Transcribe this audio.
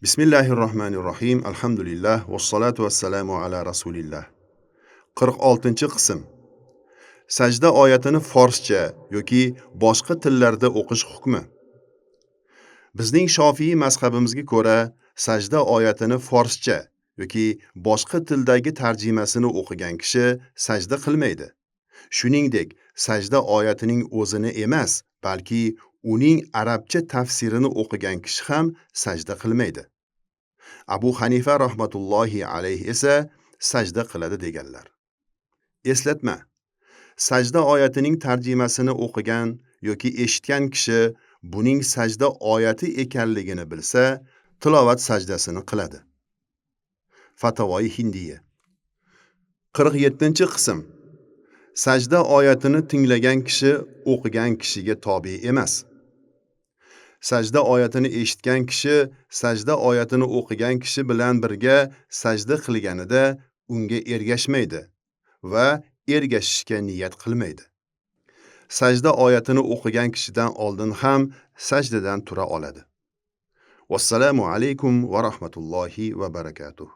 Bismillahirrohmanirrohim. Alhamdulillah. Vassalatu vassalamu ala rasulillah. 46-qism. Sajda oyatini forscha yoki boshqa tillarda o'qish hukmi. Bizning Shofiy mazhabimizga ko'ra, sajda oyatini forscha yoki boshqa tildagi tarjimasini o'qigan kishi sajda qilmaydi. Shuningdek, sajda oyatining o'zini emas, balki uning arabcha tafsirini o'qigan kishi ham sajda qilmaydi. Abu Hanifa rahmatullohi alayhi esa sajda qiladi deganlar. Eslatma: sajda oyatining tarjimasini o'qigan yoki eshitgan kishi buning sajda oyati ekanligini bilsa, tilovat sajdasini qiladi. Fatavoyi Hindiya. 47-qism. Sajda oyatini tinglagan kishi o'qigan kishiga tobe emas. Sajda oyatini eshitgan kishi sajda oyatini o'qigan kishi bilan birga sajda qilganida unga ergashmaydi va ergashishga niyat qilmaydi. Sajda oyatini o'qigan kishidan oldin ham sajdadan tura oladi. Vassalamu alaykum va rahmatullohi va barakatuh.